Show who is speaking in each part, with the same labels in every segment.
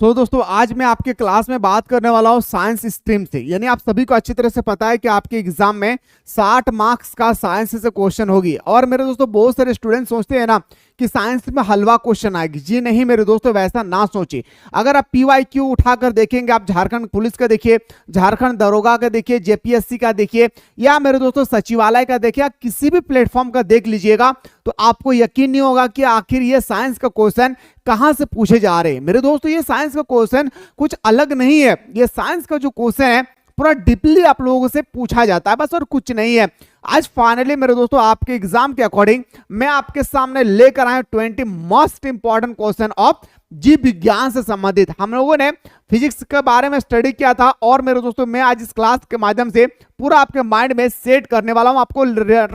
Speaker 1: दोस्तों आज मैं आपके क्लास में बात करने वाला हूँ साइंस स्ट्रीम से। यानी आप सभी को अच्छी तरह से पता है कि आपके एग्जाम में 60 मार्क्स का साइंस से क्वेश्चन होगी। और मेरे दोस्तों बहुत सारे स्टूडेंट सोचते हैं ना कि साइंस में हलवा क्वेश्चन आएगी। जी नहीं मेरे दोस्तों, वैसा ना सोचिए। अगर आप PYQ उठाकर देखेंगे, आप झारखंड पुलिस का देखिए, झारखंड दरोगा का देखिए, JPSC का देखिए, या मेरे दोस्तों सचिवालय का देखिए, आप किसी भी प्लेटफॉर्म का देख लीजिएगा तो आपको यकीन नहीं होगा कि आखिर ये साइंस का क्वेश्चन कहां से पूछे जा रहे हैं। मेरे दोस्तों ये साइंस का क्वेश्चन कुछ अलग नहीं है। ये साइंस का जो क्वेश्चन है पूरा डीपली आप लोगों से पूछा जाता है, बस और कुछ नहीं है। आज फाइनली मेरे दोस्तों आपके एग्जाम के अकॉर्डिंग मैं आपके सामने लेकर आया 20 मोस्ट इंपॉर्टेंट क्वेश्चन ऑफ जीव विज्ञान से संबंधित। हम लोगों ने फिजिक्स के बारे में स्टडी किया था और मेरे दोस्तों मैं आज इस क्लास के माध्यम से पूरा आपके माइंड में सेट करने वाला हूं। आपको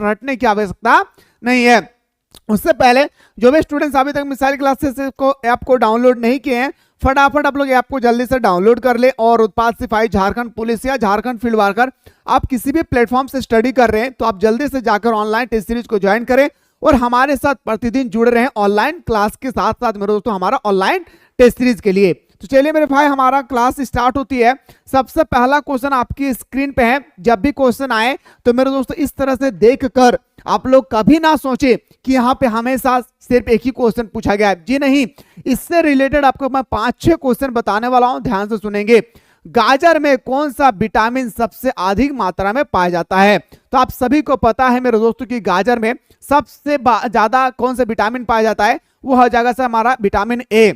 Speaker 1: रटने की आवश्यकता नहीं है। उससे पहले जो भी स्टूडेंट्स अभी तक मिसाइल क्लासेस को ऐप को डाउनलोड नहीं किए हैं, फटाफट आप लोग ऐप को जल्दी से डाउनलोड कर ले। और उत्पाद सिपाही, झारखंड पुलिस या झारखंड फील्ड वर्कर, आप किसी भी प्लेटफॉर्म से स्टडी कर रहे हैं तो आप जल्दी से जाकर ऑनलाइन टेस्ट सीरीज को ज्वाइन करें और हमारे साथ प्रतिदिन जुड़े रहें ऑनलाइन क्लास के साथ साथ मेरे दोस्तों हमारा ऑनलाइन टेस्ट सीरीज के लिए। तो चलिए मेरे भाई, हमारा क्लास स्टार्ट होती है। सबसे पहला क्वेश्चन आपकी स्क्रीन पे है। जब भी क्वेश्चन आए तो मेरे दोस्तों इस तरह से देखकर आप लोग कभी ना सोचे कि यहाँ पे हमेशा सिर्फ एक ही क्वेश्चन पूछा गया है। जी नहीं, इससे रिलेटेड आपको मैं 5-6 क्वेश्चन बताने वाला हूं, ध्यान से सुनेंगे। गाजर में कौन सा विटामिन सबसे अधिक मात्रा में पाया जाता है? तो आप सभी को पता है मेरे दोस्तों कि गाजर में सबसे ज्यादा कौन सा विटामिन पाया जाता है? वो हो जाएगा सर हमारा विटामिन ए।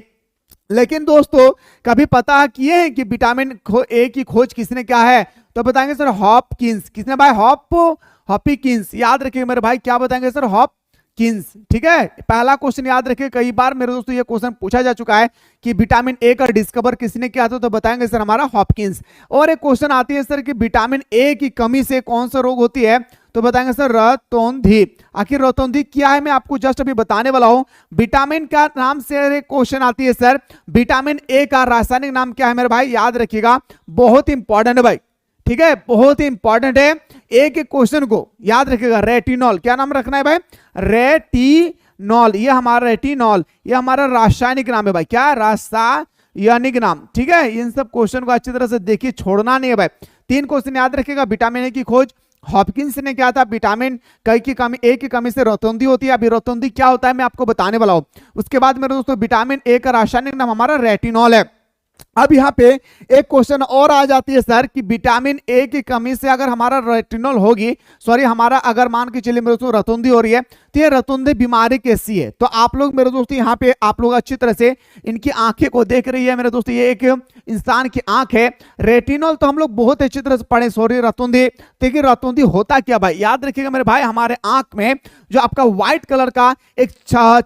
Speaker 1: लेकिन दोस्तों कभी पता किए हैं कि विटामिन ए की खोज किसने किया है? तो बताएंगे सर हॉपकिंस। किसने भाई? हॉपकिंस। याद रखिए मेरे भाई, क्या बताएंगे सर? हॉपकिंस। ठीक है, पहला क्वेश्चन याद रखिए। कई बार मेरे दोस्तों ये क्वेश्चन पूछा जा चुका है कि विटामिन ए का डिस्कवर किसने किया था? तो बताएंगे सर हमारा हॉपकिंस। और एक क्वेश्चन आती है सर कि विटामिन ए की कमी से कौन सा रोग होती है? तो बताएंगे सर रतौंधी। आखिर रतौंधी क्या है मैं आपको जस्ट अभी बताने वाला हूं। विटामिन का नाम से क्वेश्चन आती है सर, विटामिन ए का रासायनिक नाम क्या है मेरे भाई? याद रखिएगा, बहुत इंपॉर्टेंट है भाई। ठीक है, बहुत ही इंपॉर्टेंट है। एक एक क्वेश्चन को याद रखिएगा। रेटिनॉल, क्या नाम रखना है भाई? रेटिनॉल। ये हमारा रेटिनॉल, ये हमारा रासायनिक नाम है भाई। क्या? रासायनिक नाम। ठीक है, इन सब क्वेश्चन को अच्छी तरह से देखिए, छोड़ना नहीं है भाई। 3 क्वेश्चन याद रखिएगा। विटामिन ए की खोज हॉपकिंस ने किया था। विटामिन ए की कमी से रतौंधी होती है। अभी रतौंधी क्या होता है मैं आपको बताने वाला हूं। उसके बाद मेरे दोस्तों विटामिन ए का रासायनिक नाम हमारा रेटिनॉल है। अब यहाँ पे एक क्वेश्चन और आ जाती है सर कि विटामिन ए की कमी से अगर हमारा रेटिनॉल होगी, सॉरी हमारा अगर मान के चलिए मेरे दोस्तों रतौंधी हो रही है, तो ये रतौंधी बीमारी कैसी है? तो आप लोग मेरे दोस्तों यहाँ पे आप लोग अच्छी तरह से इनकी आंखें को देख रही है मेरे दोस्तों। ये एक इंसान की आंख है। रेटिनॉल तो हम लोग बहुत अच्छी तरह से पढ़े, सॉरी रतौंधी। देखिए रतौंधी होता क्या भाई? याद रखिएगा मेरे भाई, हमारे आंख में जो आपका व्हाइट कलर का एक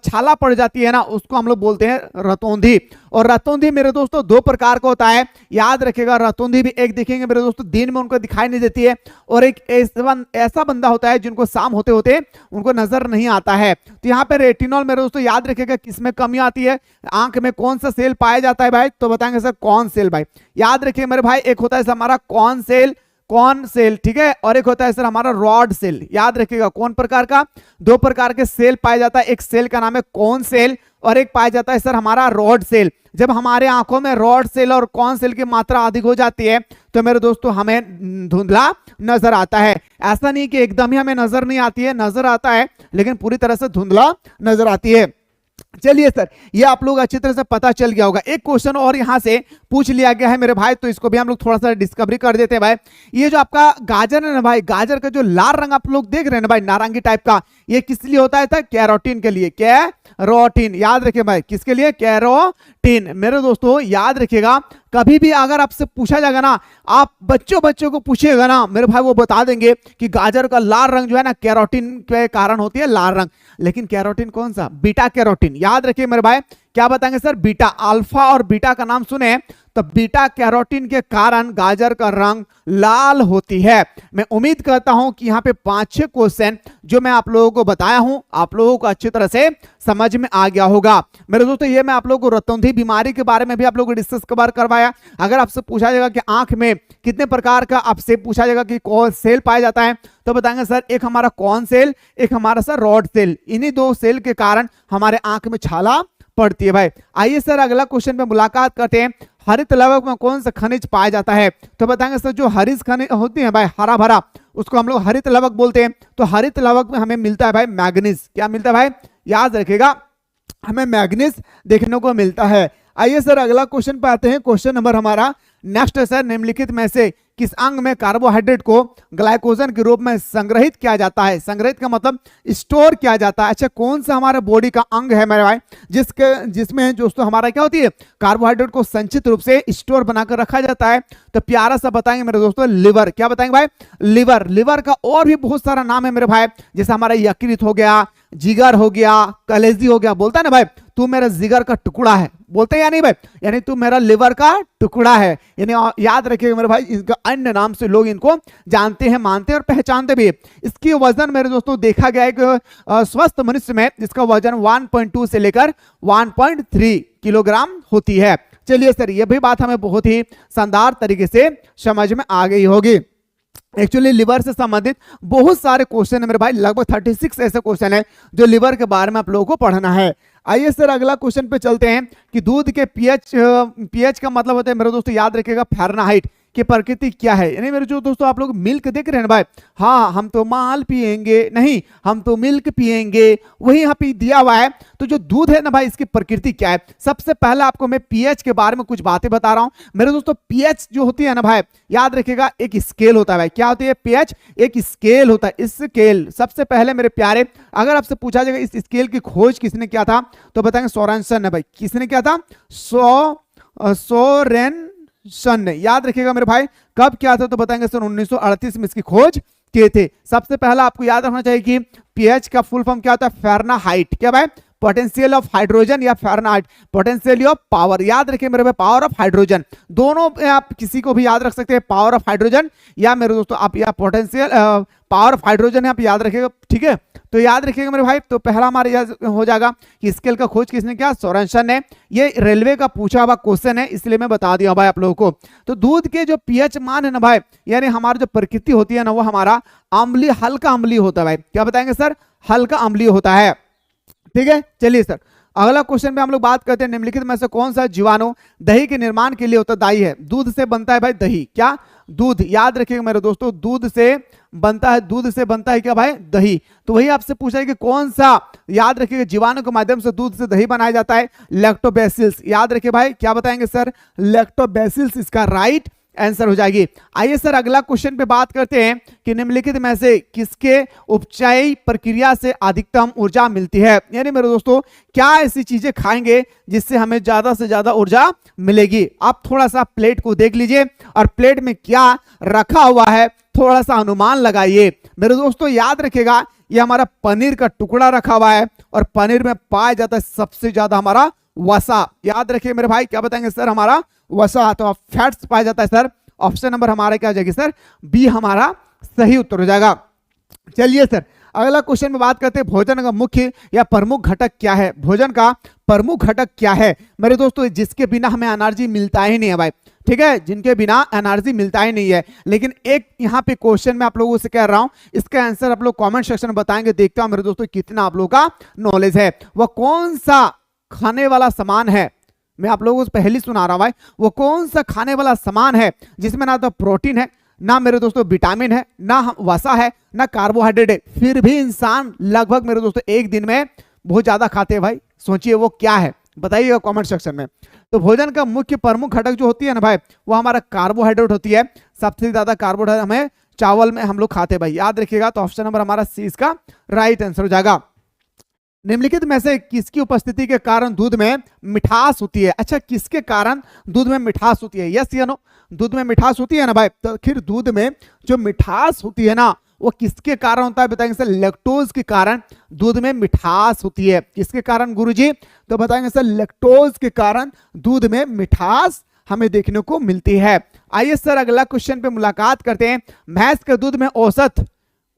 Speaker 1: छाला पड़ जाती है ना, उसको हम लोग बोलते हैं रतौंधी। और रतौंधी मेरे दोस्तों 2 प्रकार का होता है। याद रखिएगा, रतौंधी भी एक देखेंगे मेरे दोस्तों दिन में उनको दिखाई नहीं देती है, और एक ऐसा बंदा होता है जिनको शाम होते होते उनको नजर नहीं आता है। तो यहाँ पे रेटिनॉल मेरे दोस्तों याद रखिएगा किसमें कमी आती है? आंख में कौन सा सेल पाया जाता है भाई? तो बताएंगे सर कौन सेल भाई। याद रखिए मेरे भाई, एक होता है हमारा कौन सेल, ठीक है, और एक होता है सर हमारा रॉड सेल। याद रखिएगा कौन प्रकार का? 2 प्रकार के सेल पाया जाता है। एक सेल का नाम है कौन सेल और एक पाया जाता है सर हमारा रॉड सेल। जब हमारे आंखों में रॉड सेल और कौन सेल की मात्रा अधिक हो जाती है तो मेरे दोस्तों हमें धुंधला नजर आता है। ऐसा नहीं कि एकदम ही हमें नजर नहीं आती है, नजर आता है, लेकिन पूरी तरह से धुंधला नजर आती है। चलिए सर, ये आप लोग अच्छी तरह से पता चल गया होगा। एक क्वेश्चन और यहां से पूछ लिया गया है मेरे भाई, तो इसको भी हम लोग थोड़ा सा डिस्कवरी कर देते हैं भाई। ये जो आपका गाजर है ना भाई, गाजर का जो लाल रंग आप लोग देख रहे हैं ना भाई, नारंगी टाइप का, ये किस लिए होता है? कैरोटीन के लिए। कैरोटीन, याद रखिए भाई, किसके लिए? कैरोटीन। मेरे दोस्तों याद रखिएगा, कभी भी अगर आपसे पूछा जाएगा ना, आप बच्चों को पूछिएगा ना मेरे भाई, वो बता देंगे कि गाजर का लाल रंग जो है ना कैरोटीन के कारण होती है लाल रंग। लेकिन कैरोटीन कौन सा? Beta carotene. याद रखिए मेरे भाई, क्या बताएंगे सर? बीटा। अल्फा और बीटा का नाम सुने तो बीटा कैरोटीन के कारण गाजर का रंग लाल होती है। मैं उम्मीद करता हूं कि यहाँ पे 5-6 क्वेश्चन जो मैं आप लोगों को बताया हूं आप लोगों को अच्छी तरह से समझ में आ गया होगा। मेरे दोस्तों ये मैं आप लोगों को रतौंधी बीमारी के बारे में भी आप लोगों को डिस्कस कवर करवाया। अगर आपसे पूछा जाएगा कि आंख में कितने प्रकार का आपसे पूछा जाएगा कि कौन सेल पाया जाता है, तो बताएंगे सर एक हमारा कौन सेल, एक हमारा सर रॉड सेल। इन्हीं 2 सेल के कारण हमारे आंख में छाला पड़ती है भाई। आइए सर अगला क्वेश्चन पे मुलाकात करते हैं। हरित लवक में कौन सा खनिज पाया जाता है? तो बताएंगे सर जो हरित खनिज होती है भाई हरा भरा, उसको हम लोग हरित लवक बोलते हैं। तो हरित लवक में हमें मिलता है भाई मैग्नीज। क्या मिलता है भाई? याद रखिएगा, हमें मैग्नीज देखने को मिलता है। आइए सर अगला क्वेश्चन पे आते हैं। क्वेश्चन नंबर हमारा नेक्स्ट है सर, निम्नलिखित में से किस अंग में कार्बोहाइड्रेट को ग्लाइकोजन के रूप में संग्रहित किया जाता है? संग्रहित का मतलब स्टोर किया जाता है। अच्छा, कौन सा हमारे बॉडी का अंग है मेरे भाई जिसमें दोस्तों हमारा क्या होती है, कार्बोहाइड्रेट को संचित रूप से स्टोर बनाकर रखा जाता है? तो प्यारा सा बताएंगे मेरे दोस्तों, लिवर। क्या बताएंगे भाई? लिवर। लिवर का और भी बहुत सारा नाम है मेरे भाई, जैसे हमारा यकृत हो गया, जिगर हो गया, कलेजी हो गया। बोलता है ना भाई तू मेरा जिगर का टुकड़ा है, बोलते हैं या नहीं भाई? यानी तू मेरा लिवर का टुकड़ा है। यानी याद रखिएगा मेरे भाई, इनका अन्य नाम से लोग इनको जानते हैं, मानते हैं और पहचानते भी। इसकी वजन मेरे दोस्तों देखा गया है कि स्वस्थ मनुष्य में इसका वजन 1.2 से लेकर 1.3 किलोग्राम होती है। चलिए सर, यह भी बात हमें बहुत ही शानदार तरीके से समझ में आ गई होगी। एक्चुअली लिवर से संबंधित बहुत सारे क्वेश्चन है मेरे भाई, लगभग 36 ऐसे क्वेश्चन है जो लिवर के बारे में आप लोगों को पढ़ना है। आइए सर अगला क्वेश्चन पे चलते हैं कि दूध के पीएच का मतलब होता है मेरे दोस्तों, याद रखिएगा, फ़ारेनहाइट की प्रकृति क्या है? यानी मेरे जो दोस्तों आप लोग मिल्क देख रहे हैं ना भाई, हाँ हम तो माल पिएंगे, नहीं हम तो मिल्क पिएंगे, वही यहाँ पे दिया हुआ है। तो जो दूध है ना भाई, इसकी प्रकृति क्या है? सबसे पहले आपको मैं पीएच के बारे में कुछ बातें बता रहा हूं मेरे दोस्तों। पीएच जो होती है ना भाई, याद रखिएगा एक स्केल होता है भाई। क्या होती है? पीएच एक स्केल होता है। स्केल सबसे पहले मेरे प्यारे, अगर आपसे पूछा जाएगा इस स्केल की खोज किसने किया था, तो बताएंगे सोरेनसन ने भाई। किसने किया था? सोरेनसन ने। याद रखिएगा मेरे भाई, कब किया था? तो बताएंगे सन 1938 में इसकी खोज किए थे। सबसे पहला आपको याद रखना चाहिए कि पीएच का फुल फॉर्म क्या होता है? फ़ारेनहाइट। क्या भाई? पोटेंशियल ऑफ हाइड्रोजन या फ़ारेनहाइट, पोटेंशियल ऑफ पावर। याद रखिए मेरे भाई, पावर ऑफ हाइड्रोजन, दोनों आप किसी को भी याद रख सकते हैं, पावर ऑफ हाइड्रोजन या मेरे दोस्तों आप या पोटेंशियल पावर ऑफ हाइड्रोजन है, आप याद रखिएगा। ठीक है, तो याद रखिएगा मेरे भाई। तो पहला हमारा याद हो जाएगा कि स्केल का खोज किसने किया? सोरेनसन ने। ये रेलवे का पूछा हुआ क्वेश्चन है, इसलिए मैं बता दिया भाई आप लोगों को। तो दूध के जो पीएच मान है ना भाई, यानी हमारी जो प्रकृति होती है ना, वो हमारा अम्लीय, हल्का अम्लीय होता है भाई। क्या बताएंगे सर? हल्का अम्लीय होता है। ठीक है, चलिए सर अगला क्वेश्चन पे हम लोग बात करते हैं, निम्नलिखित में से कौन सा जीवाणु दही के निर्माण के लिए उत्तरदायी है? दूध से बनता है भाई दही। क्या? दूध। याद रखिएगा मेरे दोस्तों, दूध से बनता है, दूध से बनता है क्या भाई? दही। तो वही आपसे पूछा है कि कौन सा, याद रखिएगा, जीवाणु के माध्यम से दूध से दही बनाया जाता है? लैक्टोबैसिलस। याद रखिए भाई, क्या बताएंगे सर? लैक्टोबैसिलस इसका राइट आंसर हो जाएगी। आइए सर अगला क्वेश्चन पे बात करते हैं कि निम्नलिखित में से किसके उपचायी प्रक्रिया से अधिकतम ऊर्जा मिलती है? यानी मेरे दोस्तों क्या ऐसी चीजें खाएंगे जिससे हमें ज्यादा से ज्यादा ऊर्जा मिलेगी? आप थोड़ा सा प्लेट को देख लीजिए और प्लेट में क्या रखा हुआ है थोड़ा सा अनुमान लगाइए। मेरे दोस्तों याद रखिएगा, ये हमारा पनीर का टुकड़ा रखा हुआ है और पनीर में पाया जाता है सबसे ज्यादा हमारा वसा। याद रखिए मेरे भाई, क्या बताएंगे सर? हमारा वसा। तो फैट्स पाया जाता है सर। ऑप्शन नंबर हमारा क्या हो जाएगी सर? बी हमारा सही उत्तर हो जाएगा। चलिए सर अगला क्वेश्चन में बात करते हैं, भोजन का मुख्य या प्रमुख घटक क्या है? भोजन का प्रमुख घटक क्या है मेरे दोस्तों? जिसके बिना हमें एनर्जी मिलता ही नहीं है भाई। ठीक है, जिनके बिना एनर्जी मिलता ही नहीं है। लेकिन एक यहाँ पे क्वेश्चन मैं आप लोगों से कह रहा हूं, इसका आंसर आप लोग कमेंट सेक्शन में बताएंगे। देखता हूं मेरे दोस्तों कितना आप लोगों का नॉलेज है। वह कौन सा खाने वाला सामान है? मैं आप लोगों को पहले सुना रहा हूं भाई, वो कौन सा खाने वाला सामान है जिसमें ना तो प्रोटीन है, ना मेरे दोस्तों विटामिन है, ना वसा है, ना कार्बोहाइड्रेट है, फिर भी इंसान लगभग मेरे दोस्तों एक दिन में बहुत ज्यादा खाते हैं भाई? सोचिए वो क्या है, बताइएगा कमेंट सेक्शन में। तो भोजन का मुख्य प्रमुख घटक जो होती है ना भाई, वो हमारा कार्बोहाइड्रेट होती है। सबसे ज्यादा कार्बोहाइड्रेट हमें चावल में हम लोग खाते हैं भाई, याद रखिएगा। तो ऑप्शन नंबर हमारा सी इसका राइट आंसर हो जाएगा। निम्नलिखित में से किसकी उपस्थिति के कारण दूध में मिठास होती है? अच्छा, किसके कारण दूध में मिठास होती है? यस या नो? दूध में मिठास होती है ना भाई, तो फिर दूध में जो मिठास होती है ना, वो किसके कारण होता है? बताएंगे सर लैक्टोज के कारण दूध में मिठास होती है। किसके कारण गुरुजी? तो बताएंगे सर लैक्टोज के कारण दूध में मिठास हमें देखने को मिलती है। आइए सर अगला क्वेश्चन पे मुलाकात करते हैं। भैंस के दूध में औसत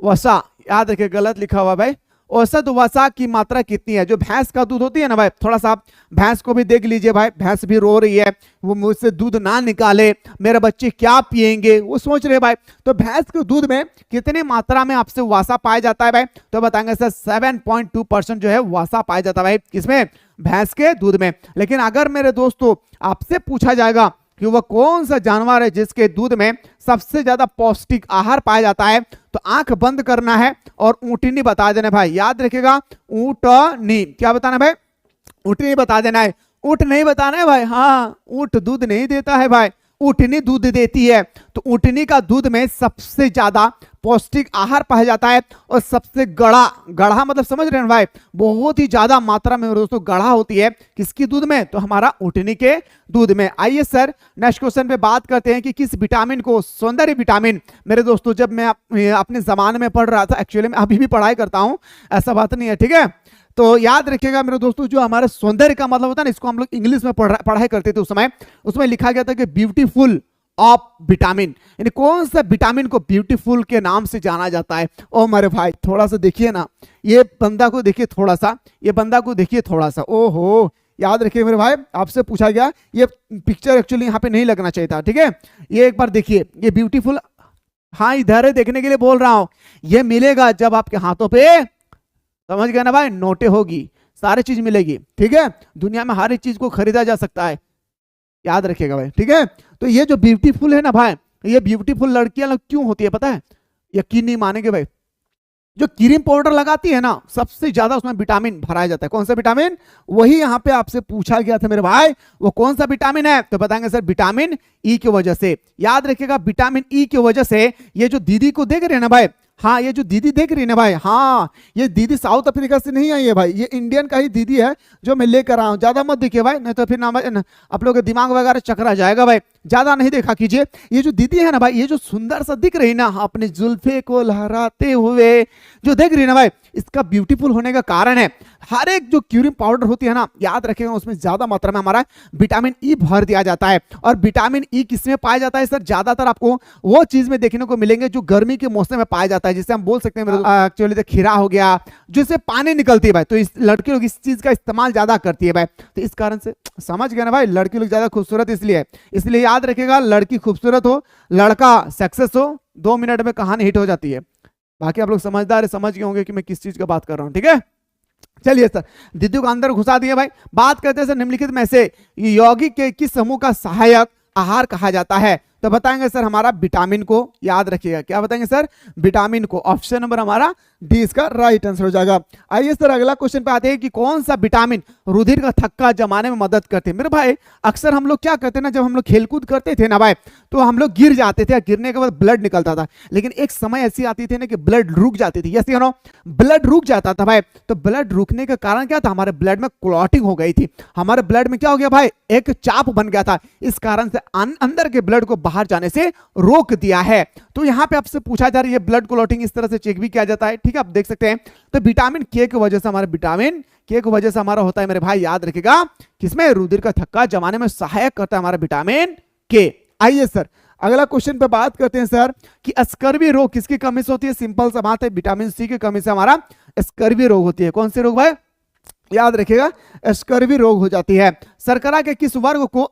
Speaker 1: वसा, याद रखिए गलत लिखा हुआ भाई, औसत वसा की मात्रा कितनी है? जो भैंस का दूध होती है ना भाई, थोड़ा सा भैंस को भी देख लीजिए भाई, भैंस भी रो रही है, वो मुझसे दूध ना निकाले, मेरे बच्चे क्या पिएंगे, वो सोच रहे भाई। तो भैंस के दूध में कितनी मात्रा में आपसे वसा पाया जाता है भाई? तो बताएंगे सर 7.2% जो है वसा पाया जाता है भाई। किसमें? भैंस के दूध में। लेकिन अगर मेरे दोस्तों आपसे पूछा जाएगा कि वह कौन सा जानवर है जिसके दूध में सबसे ज्यादा पौष्टिक आहार पाया जाता है, तो आंख बंद करना है और ऊँटनी बता देना भाई। याद रखिएगा, ऊँटनी। क्या बताना है भाई? ऊँटनी बता देना है। ऊँट नहीं बताना है भाई। हाँ, ऊँट दूध नहीं देता है भाई, ऊँटनी दूध देती है। तो ऊँटनी का दूध में सबसे ज्यादा पौष्टिक आहार पाया जाता है और सबसे गढ़ा मतलब समझ रहे हैं भाई, बहुत ही ज्यादा मात्रा में दोस्तों गढ़ा होती है किसकी दूध में? तो हमारा ऊँटनी के दूध में। आइए सर नेक्स्ट क्वेश्चन पे बात करते हैं कि किस विटामिन को सौंदर्य विटामिन। मेरे दोस्तों जब मैं अपने जमाने में पढ़ रहा था, एक्चुअली मैं अभी भी पढ़ाई करता हूं, ऐसा बात नहीं है, ठीक है। तो याद रखिएगा मेरे दोस्तों, जो हमारे सौंदर्य का मतलब होता है ना, इसको हम लोग इंग्लिश में पढ़ाई करते थे उस समय, उसमें लिखा गया था कि ब्यूटीफुल ऑफ विटामिन, यानी कौन सा विटामिन को ब्यूटीफुल के नाम से जाना जाता है। ओ मेरे भाई थोड़ा सा देखिए ना, ये बंदा को देखिए थोड़ा सा, ये बंदा को देखिए थोड़ा सा। ओहो, याद रखिए मेरे भाई, आपसे पूछा गया, ये पिक्चर एक्चुअली यहाँ पे नहीं लगना चाहिए था, ठीक है। ये एक बार देखिए, ये ब्यूटीफुल, हाँ इधर है देखने के लिए बोल रहा हूं, ये मिलेगा जब आपके हाथों पे, समझ गए ना भाई, नोटे होगी, सारी चीज मिलेगी, ठीक है। दुनिया में हर एक चीज को खरीदा जा सकता है, याद रखिएगा भाई, ठीक है। तो ये जो ब्यूटीफुल है ना भाई, ये ब्यूटीफुल लड़कियां लोग क्यों होती है पता है? यकीन नहीं मानेंगे भाई, जो क्रीम पाउडर लगाती है ना, सबसे ज्यादा उसमें विटामिन भराया जाता है। कौन सा विटामिन? वही यहाँ पे आपसे पूछा गया था मेरे भाई, वो कौन सा विटामिन है? तो बताएंगे सर विटामिन ई की वजह से। याद रखिएगा, विटामिन ई की वजह से ये जो दीदी को देख रहे हैं ना भाई, हाँ ये जो दीदी देख रही है ना भाई, हाँ ये दीदी साउथ अफ्रीका से नहीं आई है भाई, ये इंडियन का ही दीदी है जो मैं लेकर आया हूँ। ज्यादा मत देखिए भाई, नहीं तो फिर ना आप लोगों के दिमाग वगैरह चकरा जाएगा भाई, ज्यादा नहीं देखा कीजिए। ये जो दीदी है ना भाई, ये जो सुंदर सा दिख रही ना, अपने जुल्फे को लहराते हुए जो देख रही है ना भाई, इसका ब्यूटीफुल होने का कारण है, हर एक जो क्रीम पाउडर होती है ना, याद रखेगा उसमें ज्यादा मात्रा में हमारा विटामिन ई भर दिया जाता है। और विटामिन ई किसमें पाया जाता है सर? ज्यादातर आपको वो चीज में देखने को मिलेंगे जो गर्मी के मौसम में पाया जाता है, जिसे हम बोल सकते हैं एक्चुअली तो खीरा हो गया, जिससे पानी निकलती है भाई। तो इस लड़की लोग इस चीज का इस्तेमाल ज्यादा करती है भाई, तो इस कारण से समझ गए ना भाई, लड़की लोग ज्यादा खूबसूरत इसलिए याद रखेगा, लड़की खूबसूरत हो, लड़का सक्सेस हो, 2 मिनट में कहानी हिट हो जाती है। बाकी आप लोग समझदार समझ गए होंगे कि मैं किस चीज का बात कर रहा हूं, ठीक है। चलिए सर, दीदी को अंदर घुसा दिए भाई। बात करते हैं सर, निम्नलिखित में से यौगिक के किस समूह का सहायक आहार कहा जाता है? तो बताएंगे सर हमारा विटामिन को। याद रखिएगा, क्या बताएंगे सर? विटामिन को। ऑप्शन नंबर हमारा डी इसका राइट आंसर हो जाएगा। आइए सर अगला क्वेश्चन पे आते हैं कि कौन सा विटामिन रुधिर का थक्का जमाने में मदद करते हैं। मेरे भाई अक्सर हम लोग क्या करते हैं ना, जब हम लोग खेलकूद करते थे ना भाई, तो हम लोग गिर जाते थे, गिरने के बाद ब्लड निकलता था, लेकिन एक समय ऐसी आती थी ना कि ब्लड रुक जाती थी, यस नो, ब्लड रुक जाता था भाई। तो ब्लड रुकने का कारण क्या था? हमारे ब्लड में क्लॉटिंग हो गई थी, हमारे ब्लड में क्या हो गया भाई? एक चाप बन गया था, इस कारण से अंदर के ब्लड को बाहर जाने से रोक दिया है। तो यहां पे आपसे पूछा जा रहा है, ब्लड क्लॉटिंग इस तरह से चेक भी किया जाता है, ठीक है, आप देख सकते हैं। तो विटामिन के की वजह से, हमारे विटामिन के की वजह से हमारा होता है मेरे भाई, याद रखिएगा, किसमें? रुधिर का थक्का जमाने में सहायक करता है हमारा विटामिन के। आइए सर अगला क्वेश्चन पे बात करते हैं सर कि स्कर्वी रोग किसकी कमी से होती है? सिंपल सा बात है, विटामिन सी की कमी से हमारा स्कर्वी रोग होती है। कौन सी रोग भाई? याद रखिएगा, स्कर्वी रोग हो जाती है। शर्करा के किस वर्ग को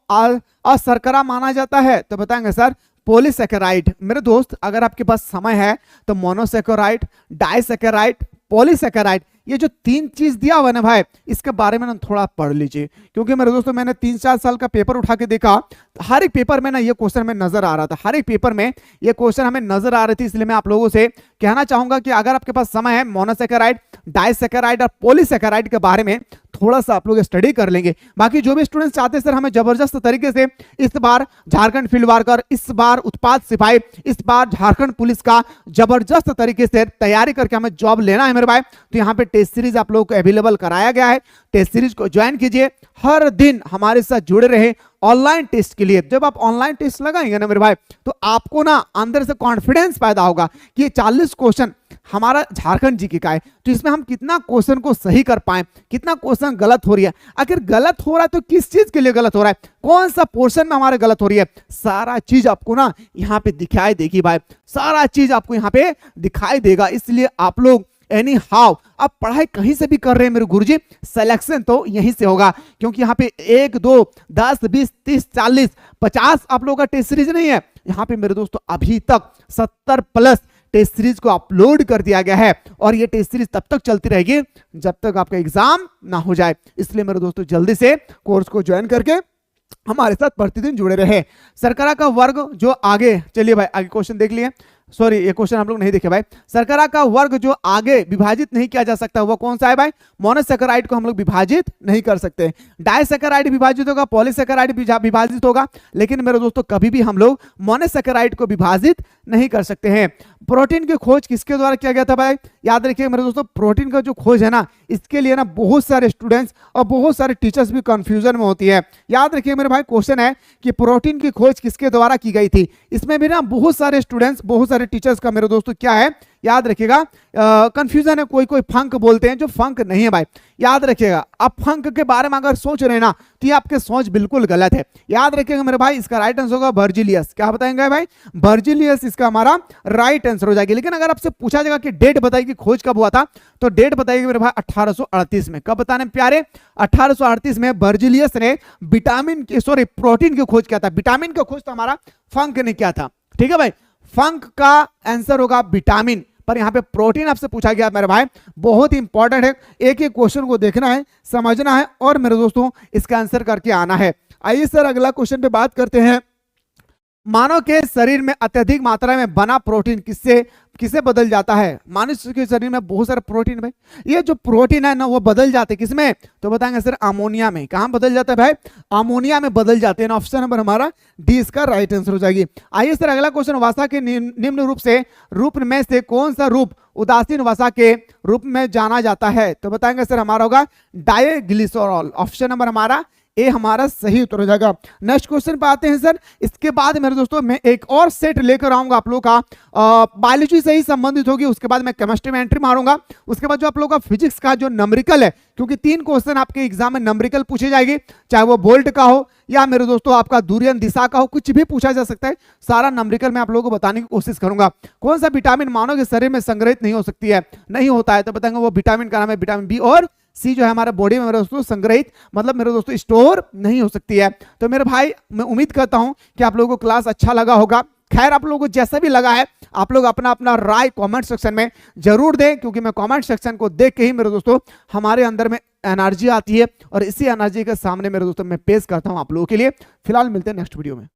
Speaker 1: अशर्करा माना जाता है? तो बताएंगे सर पॉलीसैकेराइड। मेरे दोस्त अगर आपके पास समय है तो मोनोसैकेराइड, डाइसैकेराइड, पॉलीसैकेराइड, ये जो 3 चीज दिया हुआ ना भाई, इसके बारे में ना थोड़ा पढ़ लीजिए, क्योंकि मेरे दोस्तों मैंने 3-4 साल का पेपर उठा के देखा, हर एक पेपर में ना ये क्वेश्चन हमें नजर आ रहा था, हर एक पेपर में ये क्वेश्चन हमें नजर आ रही थी। इसलिए मैं आप लोगों से कहना चाहूंगा कि अगर आपके पास समय है, मोनोसैकेराइड, डाइसैकेराइड और पॉलीसैकेराइड के बारे में थोड़ा सा आप लोग स्टडी कर लेंगे। बाकी जो भी स्टूडेंट्स चाहते हैं सर हमें जबरदस्त तरीके से इस बार झारखंड फील्ड वर्कर, इस बार उत्पाद सिपाही, इस बार झारखंड पुलिस का जबरदस्त तरीके से तैयारी करके हमें जॉब लेना है मेरे भाई, तो यहाँ पे टेस्ट सीरीज आप लोगों को अवेलेबल कराया गया है। टेस्ट सीरीज को ज्वाइन कीजिए, हर दिन हमारे साथ जुड़े रहे ऑनलाइन टेस्ट के लिए। जब आप ऑनलाइन टेस्ट लगाएंगे ना मेरे भाई, तो आपको ना अंदर से कॉन्फिडेंस पैदा होगा कि ये 40 क्वेश्चन हमारा झारखंड जी का है, तो इसमें हम कितना क्वेश्चन को सही कर पाए, कितना क्वेश्चन गलत हो रही है, अगर गलत हो रहा है तो किस चीज के लिए गलत हो रहा है, कौन सा पोर्शन में हमारे गलत हो रही है, सारा चीज आपको ना यहाँ पे दिखाई देगी भाई, सारा चीज आपको यहाँ पे दिखाई देगा। इसलिए आप लोग एनी हाउ आप पढ़ाई कहीं से भी कर रहे हैं मेरे गुरुजी, सिलेक्शन तो यहीं से होगा, क्योंकि यहाँ पे 1, 2, 10, 20, 30, 40, 50 आप लोगों का टेस्ट सीरीज नहीं है, यहाँ पे मेरे दोस्तों अभी तक 70+ टेस्ट सीरीज को अपलोड कर दिया गया है और ये टेस्ट सीरीज तब तक चलती रहेगी जब तक आपका एग्जाम ना हो जाए। इसलिए मेरे दोस्तों जल्दी से कोर्स को ज्वाइन करके हमारे साथ प्रतिदिन जुड़े रहे। शर्करा का वर्ग जो आगे, चलिए भाई आगे क्वेश्चन देख लिए, सॉरी ये क्वेश्चन हम लोग नहीं देखे भाई। शर्करा का वर्ग जो आगे विभाजित नहीं किया जा सकता वो कौन सा है भाई? मोनोसैकेराइड को हम लोग विभाजित नहीं कर सकते। डाइसैकेराइड विभाजित होगा, पॉलीसैकेराइड विभाजित होगा, लेकिन मेरे दोस्तों कभी भी हम लोग मोनोसैकेराइड को विभाजित नहीं कर सकते हैं। प्रोटीन की खोज किसके द्वारा किया गया था भाई? याद रखिए मेरे दोस्तों, प्रोटीन का जो खोज है ना, इसके लिए ना बहुत सारे स्टूडेंट्स और बहुत सारे टीचर्स भी कंफ्यूजन में होती है। याद रखिए मेरे भाई, क्वेश्चन है कि प्रोटीन की खोज किसके द्वारा की गई थी। इसमें भी ना बहुत सारे स्टूडेंट्स, बहुत सारे टीचर्स का मेरे दोस्तों क्या है, याद रखिएगा कंफ्यूजन है। कोई कोई फंक बोलते हैं, जो फंक नहीं है भाई। याद रखिएगा, आप फंक के बारे में अगर सोच रहे हैं ना तो ये आपके सोच बिल्कुल गलत है। याद रखिएगा मेरे भाई, इसका राइट आंसर होगा बर्जिलियस। क्या बताएंगे भाई? बर्जिलियस इसका हमारा राइट आंसर हो जाएगा। लेकिन अगर आपसे पूछा जाएगा कि डेट बताइए कि खोज कब हुआ था, तो डेट बताइएगा मेरे भाई 1838 में। कब बताने प्यारे? 1838 में बर्जिलियस ने विटामिन की, सॉरी प्रोटीन की खोज किया था। विटामिन की खोज तो हमारा फंक ने किया था, ठीक है भाई। फंक का आंसर होगा विटामिन, पर यहां पे प्रोटीन आपसे पूछा गया मेरे भाई, बहुत इंपॉर्टेंट है। एक एक क्वेश्चन को देखना है, समझना है और मेरे दोस्तों इसका आंसर करके आना है। आइए सर अगला क्वेश्चन पे बात करते हैं। मानव के शरीर में अत्यधिक मात्रा में बना प्रोटीन किसे बदल जाता है? मनुष्य के शरीर में बहुत सारे प्रोटीन भाई, ये जो प्रोटीन है ना वो बदल जाते हैं किसमें? तो बताएंगे सर अमोनिया में। कहां बदल जाता है भाई? अमोनिया में बदल जाते हैं। ऑप्शन नंबर हमारा डी इसका राइट आंसर हो जाएगी। आइए सर अगला क्वेश्चन, वसा के निम्न रूप में से कौन सा रूप उदासीन वसा के रूप में जाना जाता है? तो बताएंगे सर हमारा होगा डायग्लिसरॉल। ऑप्शन नंबर हमारा ए हमारा सही उत्तर हो जाएगा। नेक्स्ट क्वेश्चन पे आते हैं सर। इसके बाद मेरे दोस्तों मैं एक और सेट लेकर आऊंगा आप लोगों का, बायोलॉजी से ही संबंधित होगी। उसके बाद मैं केमिस्ट्री में एंट्री मारूंगा। उसके बाद जो आप लोगों का फिजिक्स का जो नंबरिकल है, क्योंकि 3 क्वेश्चन आपके एग्जाम में नंबरिकल पूछे जाएंगे, चाहे वो बोल्ट का हो या मेरे दोस्तों आपका दूरियन दिशा का हो, कुछ भी पूछा जा सकता है। सारा नंबरिकल मैं आप लोगों को बताने की कोशिश करूंगा। कौन सा विटामिन मानव के शरीर में संग्रहित नहीं हो सकती है, नहीं होता है? तो बताएंगे वो विटामिन का नाम है विटामिन बी और सी, जो है हमारे बॉडी में मेरे दोस्तों संग्रहित, मतलब मेरे दोस्तों स्टोर नहीं हो सकती है। तो मेरे भाई मैं उम्मीद करता हूं कि आप लोगों को क्लास अच्छा लगा होगा। खैर आप लोगों को जैसा भी लगा है, आप लोग अपना अपना राय कमेंट सेक्शन में जरूर दें, क्योंकि मैं कमेंट सेक्शन को देख के ही मेरे दोस्तों हमारे अंदर में एनर्जी आती है और इसी एनर्जी के सामने मेरे दोस्तों मैं पेश करता हूं आप लोगों के लिए। फिलहाल मिलते हैं नेक्स्ट वीडियो में।